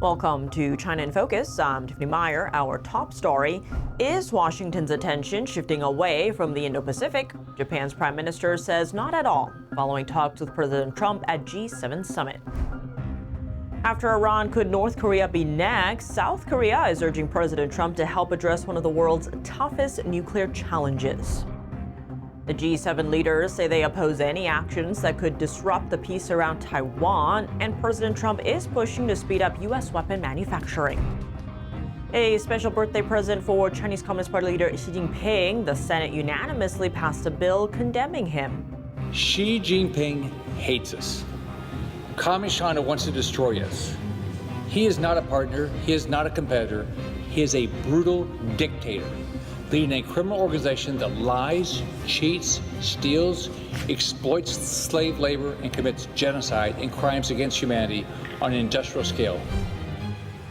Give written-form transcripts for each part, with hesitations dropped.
Welcome to China in Focus. I'm Tiffany Meyer. Our top story is Washington's attention shifting away from the Indo-Pacific. Japan's prime minister says not at all, following talks with President Trump at G7 summit. After Iran, could North Korea be next? South Korea is urging President Trump to help address one of the world's toughest nuclear challenges. The G7 leaders say they oppose any actions that could disrupt the peace around Taiwan, and President Trump is pushing to speed up U.S. weapon manufacturing. A special birthday present for Chinese Communist Party leader Xi Jinping. The Senate unanimously passed a bill condemning him. Xi Jinping hates us. Communist China wants to destroy us. He is not a partner. He is not a competitor. He is a brutal dictator, leading a criminal organization that lies, cheats, steals, exploits slave labor, and commits genocide and crimes against humanity on an industrial scale.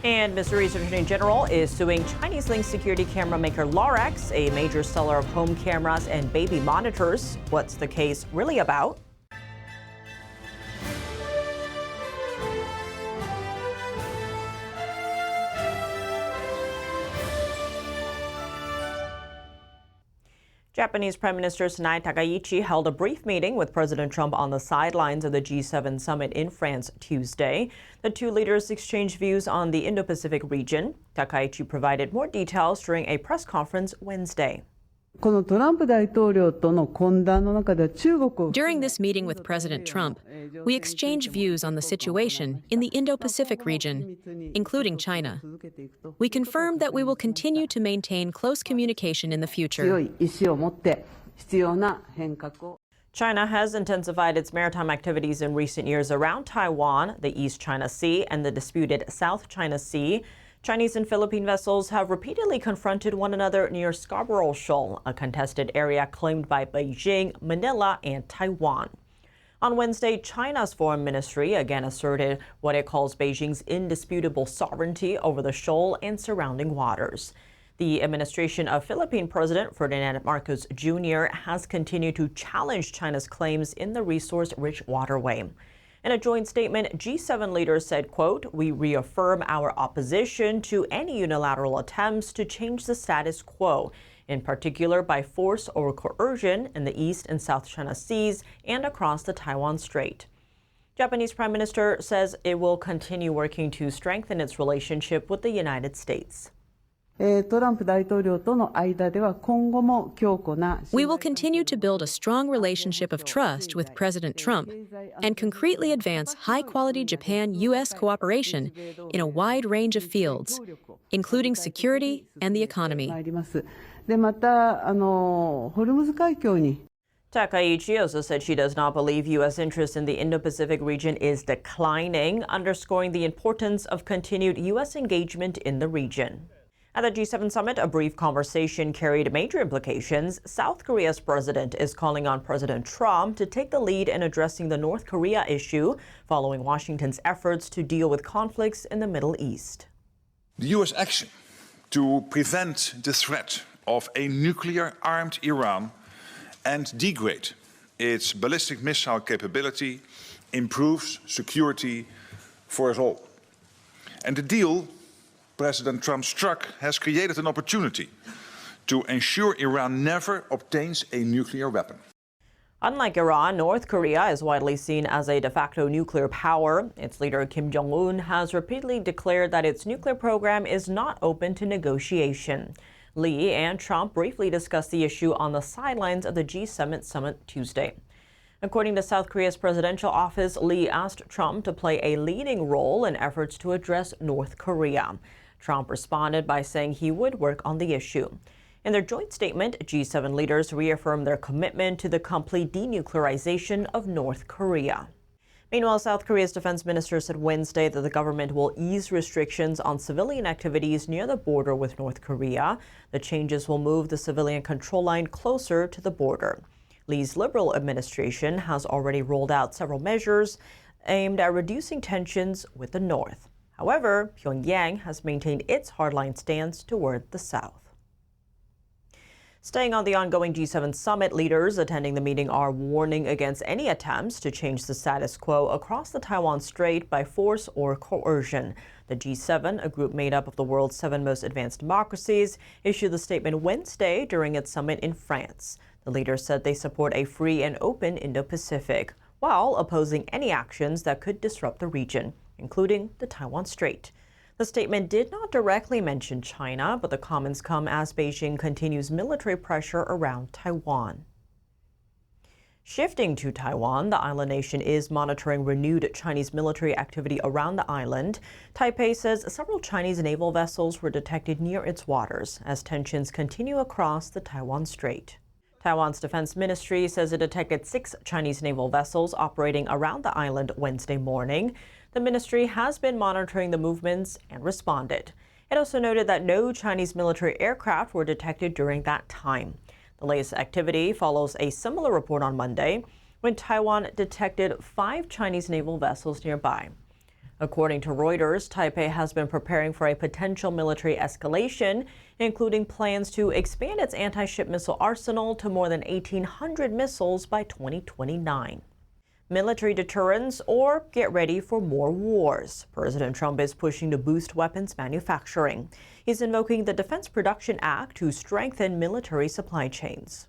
And Missouri's Attorney General is suing Chinese-linked security camera maker Lorex, a major seller of home cameras and baby monitors. What's the case really about? Japanese Prime Minister Sanae Takaichi held a brief meeting with President Trump on the sidelines of the G7 summit in France Tuesday. The two leaders exchanged views on the Indo-Pacific region. Takaichi provided more details during a press conference Wednesday. During this meeting with President Trump, we exchanged views on the situation in the Indo-Pacific region, including China. We confirmed that we will continue to maintain close communication in the future. China has intensified its maritime activities in recent years around Taiwan, the East China Sea, and the disputed South China Sea. Chinese and Philippine vessels have repeatedly confronted one another near Scarborough Shoal, a contested area claimed by Beijing, Manila, and Taiwan. On Wednesday, China's foreign ministry again asserted what it calls Beijing's indisputable sovereignty over the shoal and surrounding waters. The administration of Philippine President Ferdinand Marcos Jr. has continued to challenge China's claims in the resource-rich waterway. In a joint statement, G7 leaders said, quote, "We reaffirm our opposition to any unilateral attempts to change the status quo, in particular by force or coercion in the East and South China Seas and across the Taiwan Strait." Japanese Prime Minister says it will continue working to strengthen its relationship with the United States. We will continue to build a strong relationship of trust with President Trump and concretely advance high-quality Japan-U.S. cooperation in a wide range of fields, including security and the economy. Takaichi also said she does not believe U.S. interest in the Indo-Pacific region is declining, underscoring the importance of continued U.S. engagement in the region. At the G7 summit, a brief conversation carried major implications. South Korea's president is calling on President Trump to take the lead in addressing the North Korea issue, following Washington's efforts to deal with conflicts in the Middle East. The U.S. action to prevent the threat of a nuclear-armed Iran and degrade its ballistic missile capability improves security for us all. And the deal President Trump struck has created an opportunity to ensure Iran never obtains a nuclear weapon. Unlike Iran, North Korea is widely seen as a de facto nuclear power. Its leader Kim Jong-un has repeatedly declared that its nuclear program is not open to negotiation. Lee and Trump briefly discussed the issue on the sidelines of the G7 summit Tuesday. According to South Korea's presidential office, Lee asked Trump to play a leading role in efforts to address North Korea. Trump responded by saying he would work on the issue. In their joint statement, G7 leaders reaffirmed their commitment to the complete denuclearization of North Korea. Meanwhile, South Korea's defense minister said Wednesday that the government will ease restrictions on civilian activities near the border with North Korea. The changes will move the civilian control line closer to the border. Lee's Liberal administration has already rolled out several measures aimed at reducing tensions with the North. However, Pyongyang has maintained its hardline stance toward the South. Staying on the ongoing G7 summit, leaders attending the meeting are warning against any attempts to change the status quo across the Taiwan Strait by force or coercion. The G7, a group made up of the world's 7 most advanced democracies, issued the statement Wednesday during its summit in France. The leaders said they support a free and open Indo-Pacific, while opposing any actions that could disrupt the region, including the Taiwan Strait. The statement did not directly mention China, but the comments come as Beijing continues military pressure around Taiwan. Shifting to Taiwan, the island nation is monitoring renewed Chinese military activity around the island. Taipei says several Chinese naval vessels were detected near its waters as tensions continue across the Taiwan Strait. Taiwan's defense ministry says it detected 6 Chinese naval vessels operating around the island Wednesday morning. The ministry has been monitoring the movements and responded. It also noted that no Chinese military aircraft were detected during that time. The latest activity follows a similar report on Monday, when Taiwan detected 5 Chinese naval vessels nearby. According to Reuters, Taipei has been preparing for a potential military escalation, including plans to expand its anti-ship missile arsenal to more than 1,800 missiles by 2029. Military deterrence or get ready for more wars. President Trump is pushing to boost weapons manufacturing. He's invoking the Defense Production Act to strengthen military supply chains.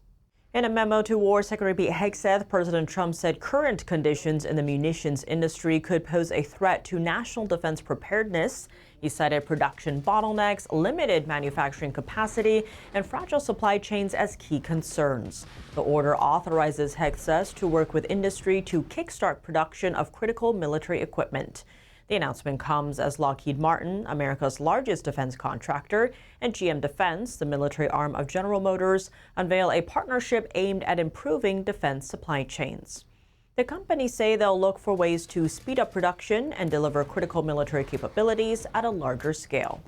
In a memo to War Secretary Pete Hegseth, President Trump said current conditions in the munitions industry could pose a threat to national defense preparedness. He cited production bottlenecks, limited manufacturing capacity, and fragile supply chains as key concerns. The order authorizes Hegseth to work with industry to kickstart production of critical military equipment. The announcement comes as Lockheed Martin, America's largest defense contractor, and GM Defense, the military arm of General Motors, unveil a partnership aimed at improving defense supply chains. The companies say they'll look for ways to speed up production and deliver critical military capabilities at a larger scale.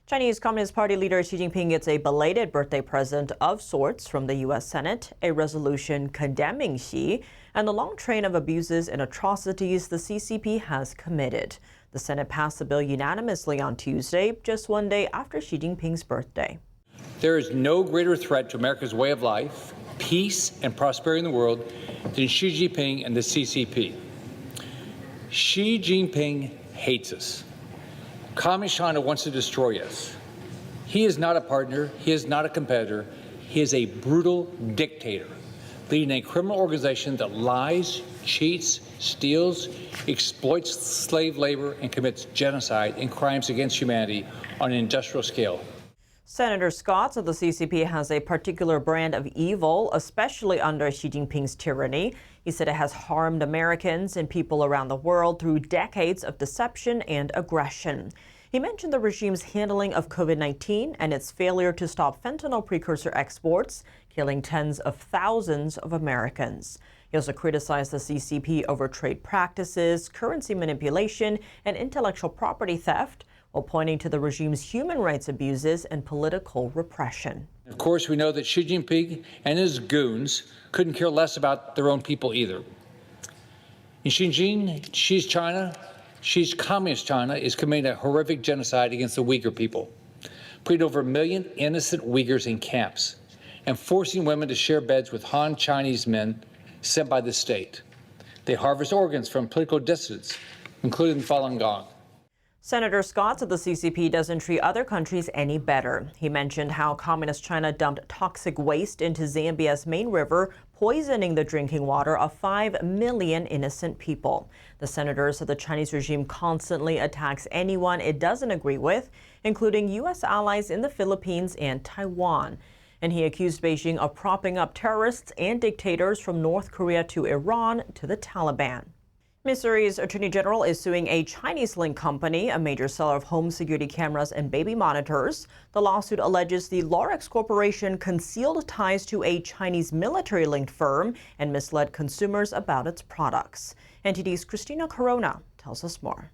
Chinese Communist Party leader Xi Jinping gets a belated birthday present of sorts from the U.S. Senate, a resolution condemning Xi and the long train of abuses and atrocities the CCP has committed. The Senate passed the bill unanimously on Tuesday, just one day after Xi Jinping's birthday. There is no greater threat to America's way of life, peace, and prosperity in the world than Xi Jinping and the CCP. Xi Jinping hates us. Communist China wants to destroy us. He is not a partner. He is not a competitor. He is a brutal dictator, leading a criminal organization that lies, cheats, steals, exploits slave labor, and commits genocide and crimes against humanity on an industrial scale. Senator Scott said the CCP has a particular brand of evil, especially under Xi Jinping's tyranny. He said it has harmed Americans and people around the world through decades of deception and aggression. He mentioned the regime's handling of COVID-19 and its failure to stop fentanyl precursor exports, killing tens of thousands of Americans. He also criticized the CCP over trade practices, currency manipulation, and intellectual property theft, while pointing to the regime's human rights abuses and political repression. Of course, we know that Xi Jinping and his goons couldn't care less about their own people either. In Xinjiang, Xi's Communist China is committing a horrific genocide against the Uyghur people, putting over 1 million innocent Uyghurs in camps and forcing women to share beds with Han Chinese men sent by the state. They harvest organs from political dissidents, including Falun Gong. Senator Scott said the CCP doesn't treat other countries any better. He mentioned how Communist China dumped toxic waste into Zambia's main river, poisoning the drinking water of 5 million innocent people. The senator said the Chinese regime constantly attacks anyone it doesn't agree with, including U.S. allies in the Philippines and Taiwan. And he accused Beijing of propping up terrorists and dictators from North Korea to Iran to the Taliban. Missouri's Attorney General is suing a Chinese-linked company, a major seller of home security cameras and baby monitors. The lawsuit alleges the Lorex Corporation concealed ties to a Chinese military-linked firm and misled consumers about its products. NTD's Christina Corona tells us more.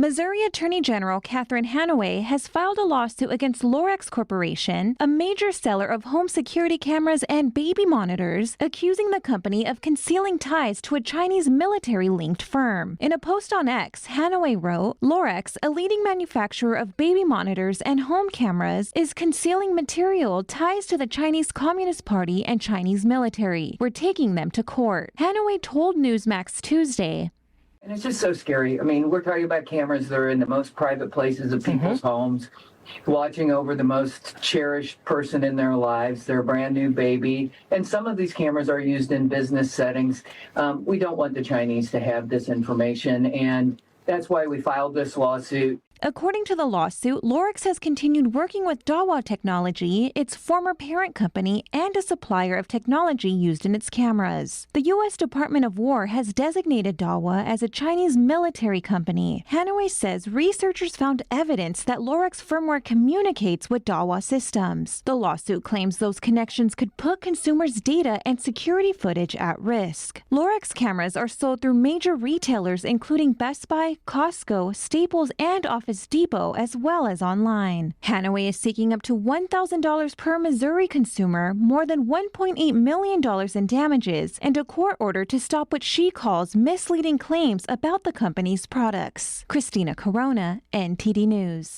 Missouri Attorney General Catherine Hanaway has filed a lawsuit against Lorex Corporation, a major seller of home security cameras and baby monitors, accusing the company of concealing ties to a Chinese military-linked firm. In a post on X, Hanaway wrote, "Lorex, a leading manufacturer of baby monitors and home cameras, is concealing material ties to the Chinese Communist Party and Chinese military. We're taking them to court." Hanaway told Newsmax Tuesday, And it's just so scary. I mean, we're talking about cameras that are in the most private places of people's homes, watching over the most cherished person in their lives, their brand new baby. And some of these cameras are used in business settings. We don't want the Chinese to have this information, and that's why we filed this lawsuit. According to the lawsuit, Lorex has continued working with Dahua Technology, its former parent company and a supplier of technology used in its cameras. The U.S. Department of War has designated Dahua as a Chinese military company. Hanaway says researchers found evidence that Lorex firmware communicates with Dahua systems. The lawsuit claims those connections could put consumers' data and security footage at risk. Lorex cameras are sold through major retailers including Best Buy, Costco, Staples, and Office Depot, as well as online. Hanaway is seeking up to $1,000 per Missouri consumer, more than $1.8 million in damages, and a court order to stop what she calls misleading claims about the company's products. Christina Corona, NTD News.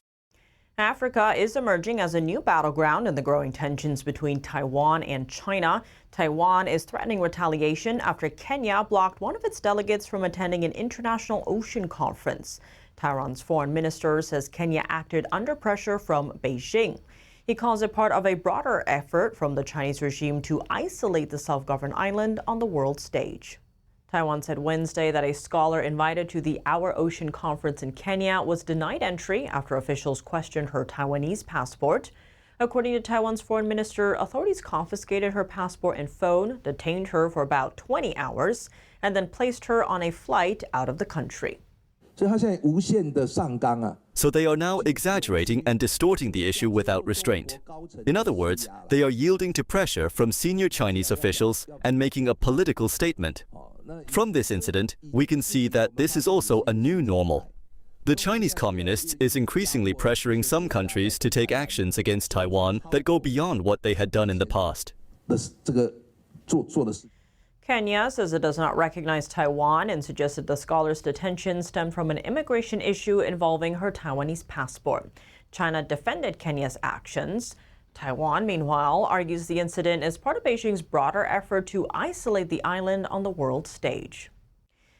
Africa is emerging as a new battleground in the growing tensions between Taiwan and China. Taiwan is threatening retaliation after Kenya blocked one of its delegates from attending an international ocean conference. Taiwan's foreign minister says Kenya acted under pressure from Beijing. He calls it part of a broader effort from the Chinese regime to isolate the self-governed island on the world stage. Taiwan said Wednesday that a scholar invited to the Our Ocean conference in Kenya was denied entry after officials questioned her Taiwanese passport. According to Taiwan's foreign minister, authorities confiscated her passport and phone, detained her for about 20 hours, and then placed her on a flight out of the country. So they are now exaggerating and distorting the issue without restraint. In other words, they are yielding to pressure from senior Chinese officials and making a political statement. From this incident, we can see that this is also a new normal. The Chinese Communists is increasingly pressuring some countries to take actions against Taiwan that go beyond what they had done in the past. Kenya says it does not recognize Taiwan and suggested the scholar's detention stemmed from an immigration issue involving her Taiwanese passport. China defended Kenya's actions. Taiwan, meanwhile, argues the incident is part of Beijing's broader effort to isolate the island on the world stage.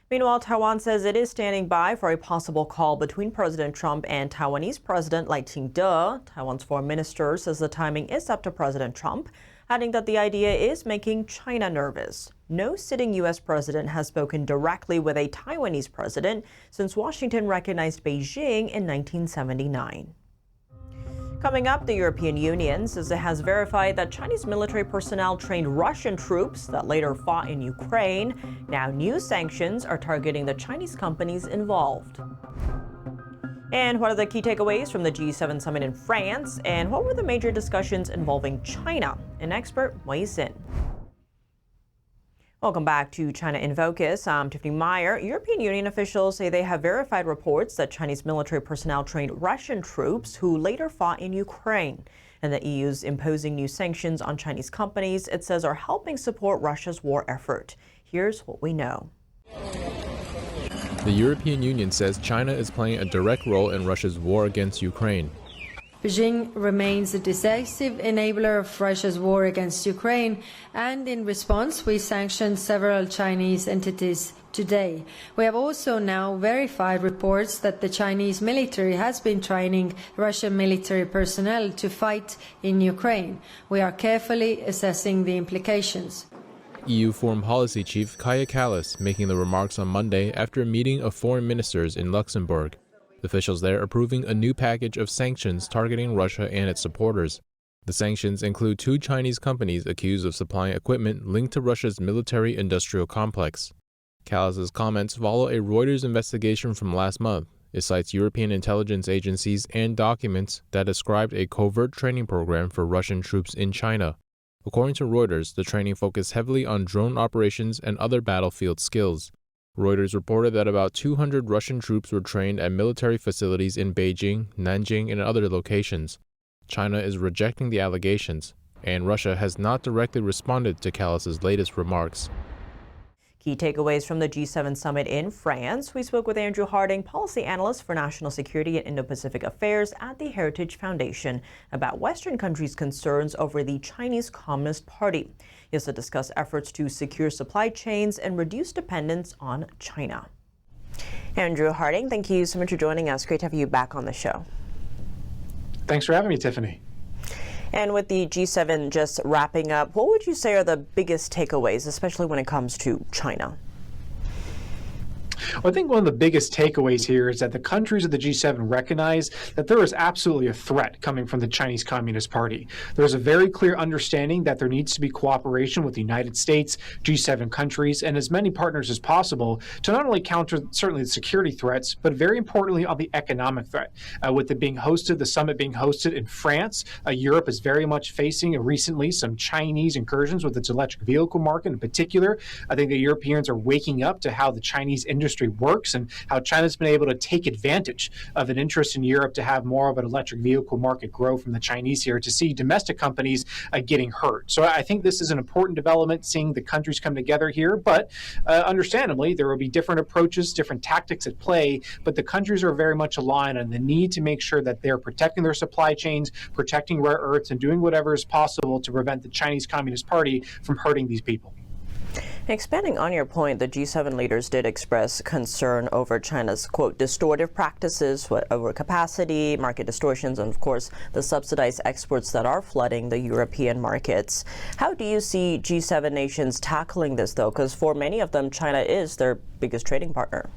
Meanwhile, Taiwan says it is standing by for a possible call between President Trump and Taiwanese President Lai Ching-te. Taiwan's foreign minister says the timing is up to President Trump, adding that the idea is making China nervous. No sitting U.S. president has spoken directly with a Taiwanese president since Washington recognized Beijing in 1979. Coming up, the European Union says it has verified that Chinese military personnel trained Russian troops that later fought in Ukraine. Now new sanctions are targeting the Chinese companies involved. And what are the key takeaways from the G7 summit in France? And what were the major discussions involving China? An expert weighs in. Welcome back to China in Focus. I'm Tiffany Meyer. European Union officials say they have verified reports that Chinese military personnel trained Russian troops who later fought in Ukraine. And the EU's imposing new sanctions on Chinese companies, it says, are helping support Russia's war effort. Here's what we know. The European Union says China is playing a direct role in Russia's war against Ukraine. Beijing remains a decisive enabler of Russia's war against Ukraine, and in response, we sanctioned several Chinese entities today. We have also now verified reports that the Chinese military has been training Russian military personnel to fight in Ukraine. We are carefully assessing the implications. EU Foreign Policy Chief Kaja Kallas making the remarks on Monday after a meeting of foreign ministers in Luxembourg. Officials there approving a new package of sanctions targeting Russia and its supporters. The sanctions include 2 Chinese companies accused of supplying equipment linked to Russia's military-industrial complex. Kallas's comments follow a Reuters investigation from last month. It cites European intelligence agencies and documents that described a covert training program for Russian troops in China. According to Reuters, the training focused heavily on drone operations and other battlefield skills. Reuters reported that about 200 Russian troops were trained at military facilities in Beijing, Nanjing, and other locations. China is rejecting the allegations, and Russia has not directly responded to Callas's latest remarks. Key takeaways from the G7 summit in France. We spoke with Andrew Harding, policy analyst for national security and Indo-Pacific affairs at the Heritage Foundation, about Western countries' concerns over the Chinese Communist Party. He also discussed efforts to secure supply chains and reduce dependence on China. Andrew Harding, thank you so much for joining us. Great to have you back on the show. Thanks for having me, Tiffany. And with the G7 just wrapping up, what would you say are the biggest takeaways, especially when it comes to China? Well, I think one of the biggest takeaways here is that the countries of the G7 recognize that there is absolutely a threat coming from the Chinese Communist Party. There's a very clear understanding that there needs to be cooperation with the United States, G7 countries, and as many partners as possible to not only counter certainly the security threats, but very importantly on the economic threat. With the summit being hosted in France, Europe is very much facing recently some Chinese incursions with its electric vehicle market in particular. I think the Europeans are waking up to how the Chinese industry works and how China's been able to take advantage of an interest in Europe to have more of an electric vehicle market grow from the Chinese here, to see domestic companies getting hurt. So I think this is an important development, seeing the countries come together here, but understandably there will be different approaches, different tactics at play, but the countries are very much aligned on the need to make sure that they're protecting their supply chains, protecting rare earths, and doing whatever is possible to prevent the Chinese Communist Party from hurting these people. Expanding on your point, the G7 leaders did express concern over China's, quote, distortive practices, over capacity, market distortions, and of course, the subsidized exports that are flooding the European markets. How do you see G7 nations tackling this, though? Because for many of them, China is their biggest trading partner.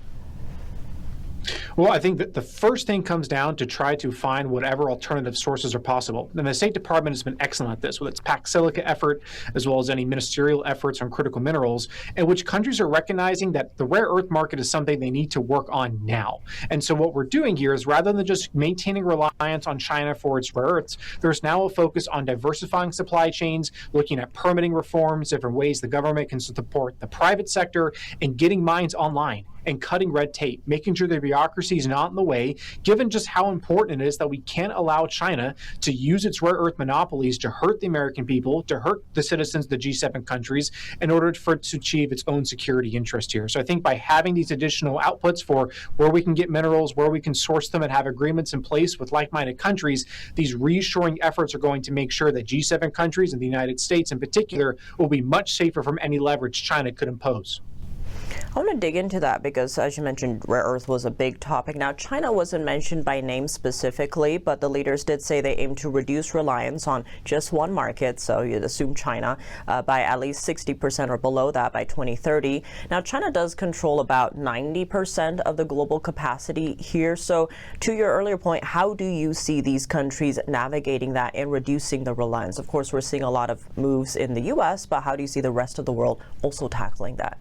Well, I think that the first thing comes down to try to find whatever alternative sources are possible. And the State Department has been excellent at this with its Pax Silica effort, as well as any ministerial efforts on critical minerals, in which countries are recognizing that the rare earth market is something they need to work on now. And so what we're doing here is, rather than just maintaining reliance on China for its rare earths, there's now a focus on diversifying supply chains, looking at permitting reforms, different ways the government can support the private sector, and getting mines online and cutting red tape, making sure the bureaucracy is not in the way, given just how important it is that we can't allow China to use its rare earth monopolies to hurt the American people, to hurt the citizens of the G7 countries, in order for it to achieve its own security interest here. So I think by having these additional outputs for where we can get minerals, where we can source them, and have agreements in place with like-minded countries, these reassuring efforts are going to make sure that G7 countries and the United States in particular will be much safer from any leverage China could impose. I want to dig into that because, as you mentioned, rare earth was a big topic. Now, China wasn't mentioned by name specifically, but the leaders did say they aim to reduce reliance on just one market, so you'd assume China, by at least 60% or below that by 2030. Now, China does control about 90% of the global capacity here. So to your earlier point, how do you see these countries navigating that and reducing the reliance? Of course, we're seeing a lot of moves in the U.S., but how do you see the rest of the world also tackling that?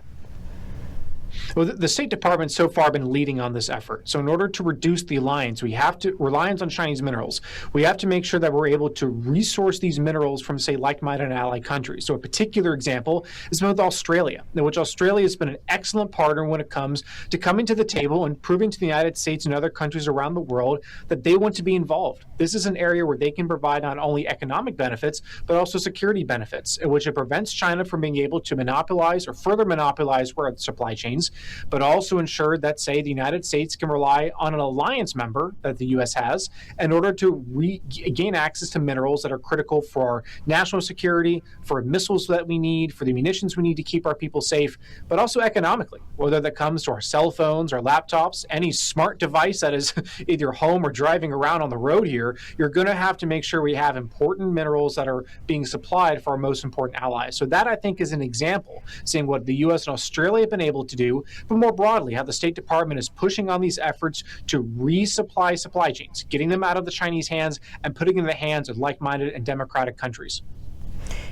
Well, the State Department so far been leading on this effort. So in order to reduce the reliance on Chinese minerals, we have to make sure that we're able to resource these minerals from, say, like-minded and allied countries. So a particular example is with Australia, in which Australia has been an excellent partner when it comes to coming to the table and proving to the United States and other countries around the world that they want to be involved. This is an area where they can provide not only economic benefits, but also security benefits, in which it prevents China from being able to monopolize or further monopolize rare earth supply chains, but also ensure that, say, the United States can rely on an alliance member that the U.S. has in order to gain access to minerals that are critical for our national security, for missiles that we need, for the munitions we need to keep our people safe, but also economically, whether that comes to our cell phones, our laptops, any smart device that is either home or driving around on the road here. You're going to have to make sure we have important minerals that are being supplied for our most important allies. So that, I think, is an example, seeing what the U.S. and Australia have been able to do, but more broadly, how the State Department is pushing on these efforts to resupply supply chains, getting them out of the Chinese hands and putting them in the hands of like-minded and democratic countries.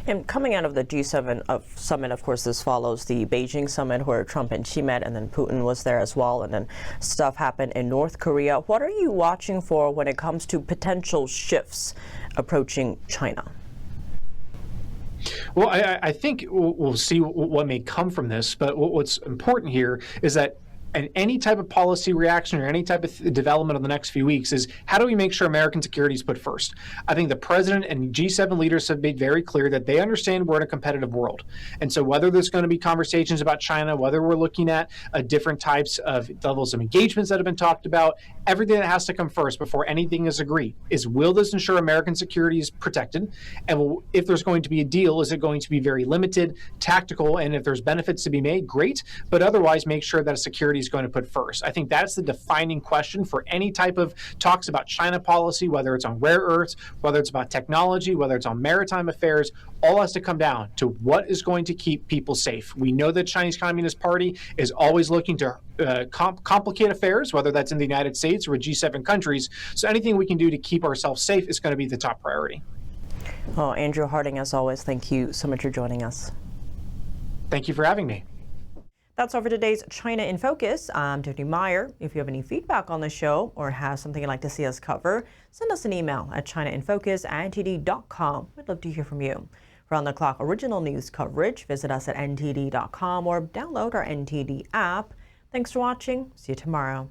And coming out of the G7 summit, of course, this follows the Beijing summit where Trump and Xi met, and then Putin was there as well, and then stuff happened in North Korea. What are you watching for when it comes to potential shifts approaching China? Well, I think we'll see what may come from this, but what's important here is that and any type of policy reaction or any type of development in the next few weeks is how do we make sure American security is put first? I think the president and G7 leaders have made very clear that they understand we're in a competitive world. And so whether there's going to be conversations about China, whether we're looking at different types of levels of engagements that have been talked about, everything that has to come first before anything is agreed is, will this ensure American security is protected? And if there's going to be a deal, is it going to be very limited, tactical, and if there's benefits to be made, great, but otherwise make sure that security is going to put first. I think that's the defining question for any type of talks about China policy, whether it's on rare earths, whether it's about technology, whether it's on maritime affairs, all has to come down to what is going to keep people safe. We know that Chinese Communist Party is always looking to complicate affairs, whether that's in the United States or with G7 countries. So anything we can do to keep ourselves safe is going to be the top priority. Well, Andrew Harding, as always, thank you so much for joining us. Thank you for having me. That's all for today's China in Focus. I'm Tiffany Meyer. If you have any feedback on the show or have something you'd like to see us cover, send us an email at chinainfocus@ntd.com. We'd love to hear from you. For on-the-clock original news coverage, visit us at ntd.com or download our NTD app. Thanks for watching. See you tomorrow.